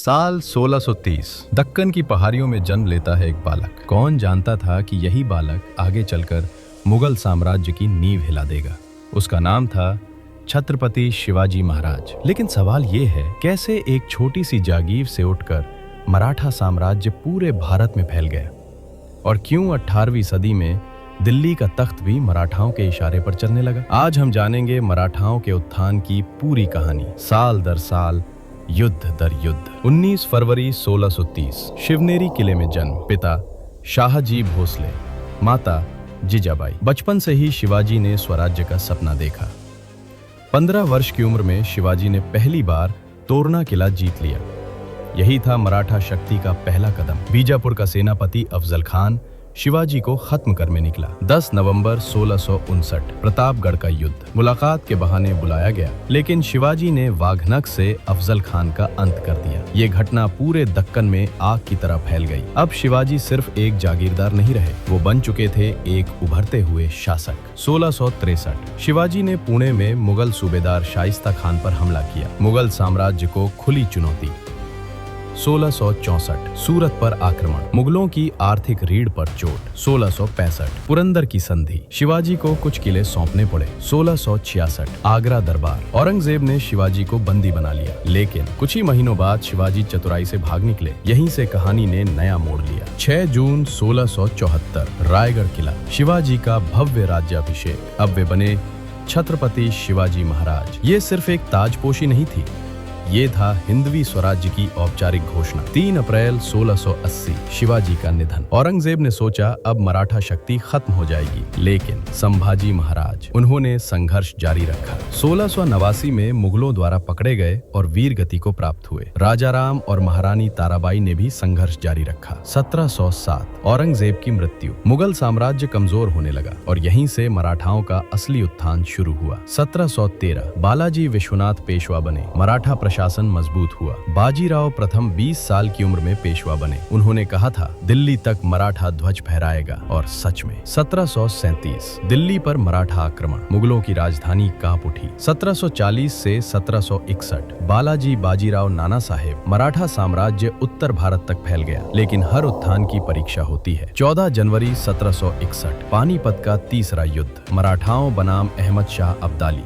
साल 1630 दक्कन की पहाड़ियों में जन्म लेता है एक बालक। कौन जानता था कि यही बालक आगे चलकर मुगल साम्राज्य की नींव हिला देगा। उसका नाम था छत्रपति शिवाजी महाराज। लेकिन सवाल ये है, कैसे एक छोटी सी जागीर से उठकर मराठा साम्राज्य पूरे भारत में फैल गया, और क्यों 18वीं सदी में दिल्ली का तख्त भी मराठाओं के इशारे पर चलने लगा। आज हम जानेंगे मराठाओं के उत्थान की पूरी कहानी, साल दर साल, युद्ध दर युद्ध। 19 फरवरी 1630 शिवनेरी किले में जन्म। पिता शाहजी भोसले, माता जिजाबाई। बचपन से ही शिवाजी ने स्वराज्य का सपना देखा। 15 वर्ष की उम्र में शिवाजी ने पहली बार तोरना किला जीत लिया। यही था मराठा शक्ति का पहला कदम। बीजापुर का सेनापति अफजल खान शिवाजी को खत्म करने निकला। 10 नवंबर 1659 प्रतापगढ़ का युद्ध। मुलाकात के बहाने बुलाया गया, लेकिन शिवाजी ने वाघनख से अफजल खान का अंत कर दिया। ये घटना पूरे दक्कन में आग की तरह फैल गई। अब शिवाजी सिर्फ एक जागीरदार नहीं रहे, वो बन चुके थे एक उभरते हुए शासक। 1663 शिवाजी ने पुणे में मुगल सूबेदार शाइस्ता खान पर हमला किया, मुगल साम्राज्य को खुली चुनौती। 1664 सूरत पर आक्रमण, मुगलों की आर्थिक रीढ़ पर चोट। 1665 पुरंदर की संधि, शिवाजी को कुछ किले सौंपने पड़े। 1666 आगरा दरबार, औरंगजेब ने शिवाजी को बंदी बना लिया, लेकिन कुछ ही महीनों बाद शिवाजी चतुराई से भाग निकले। यहीं से कहानी ने नया मोड़ लिया। 6 जून 1674 रायगढ़ किला, शिवाजी का भव्य राज्याभिषेक। अब वे बने छत्रपति शिवाजी महाराज। ये सिर्फ एक ताजपोशी नहीं थी, ये था हिंदवी स्वराज्य की औपचारिक घोषणा। 3 अप्रैल 1680 शिवाजी का निधन। औरंगजेब ने सोचा अब मराठा शक्ति खत्म हो जाएगी, लेकिन संभाजी महाराज, उन्होंने संघर्ष जारी रखा। 1689 में मुगलों द्वारा पकड़े गए और वीर गति को प्राप्त हुए। राजाराम और महारानी ताराबाई ने भी संघर्ष जारी रखा। 1707 औरंगजेब की मृत्यु, मुगल साम्राज्य कमजोर होने लगा और यहीं से मराठाओं का असली उत्थान शुरू हुआ। 1713 बालाजी विश्वनाथ पेशवा बने, मराठा शासन मजबूत हुआ। बाजीराव प्रथम 20 साल की उम्र में पेशवा बने। उन्होंने कहा था दिल्ली तक मराठा ध्वज फहराएगा, और सच में 1737 दिल्ली पर मराठा आक्रमण, मुगलों की राजधानी कांप उठी। 1740 से 1761 बालाजी बाजीराव नाना साहेब, मराठा साम्राज्य उत्तर भारत तक फैल गया, लेकिन हर उत्थान की परीक्षा होती है। 14 जनवरी 1761 पानीपत का तीसरा युद्ध, मराठाओं बनाम अहमद शाह अब्दाली।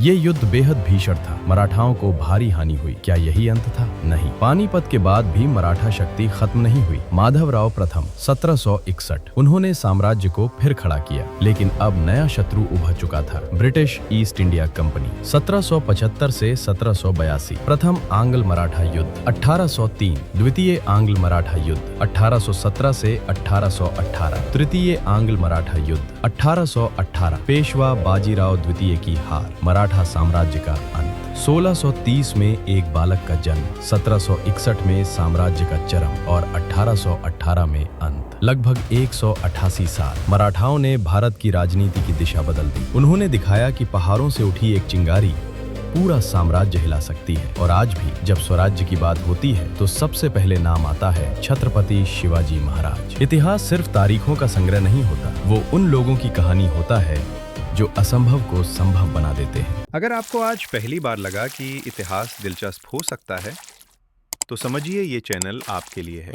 ये युद्ध बेहद भीषण था, मराठाओं को भारी हानि हुई। क्या यही अंत था? नहीं। पानीपत के बाद भी मराठा शक्ति खत्म नहीं हुई। माधवराव प्रथम 1761 उन्होंने साम्राज्य को फिर खड़ा किया, लेकिन अब नया शत्रु उभर चुका था, ब्रिटिश ईस्ट इंडिया कंपनी। 1775 से 1782 प्रथम आंग्ल मराठा युद्ध। 1803 द्वितीय आंग्ल मराठा युद्ध। 1817 से 1818 तृतीय आंग्ल मराठा युद्ध। 1818 पेशवा बाजीराव द्वितीय की हार, मराठा साम्राज्य का अंत। 1630 में एक बालक का जन्म, 1761 में साम्राज्य का चरम और 1818 में अंत। लगभग 188 साल मराठाओं ने भारत की राजनीति की दिशा बदल दी। उन्होंने दिखाया कि पहाड़ों से उठी एक चिंगारी पूरा साम्राज्य हिला सकती है। और आज भी जब स्वराज्य की बात होती है तो सबसे पहले नाम आता है छत्रपति शिवाजी महाराज। इतिहास सिर्फ तारीखों का संग्रह नहीं होता, वो उन लोगों की कहानी होता है जो असंभव को संभव बना देते हैं। अगर आपको आज पहली बार लगा कि इतिहास दिलचस्प हो सकता है, तो समझिए ये चैनल आपके लिए है।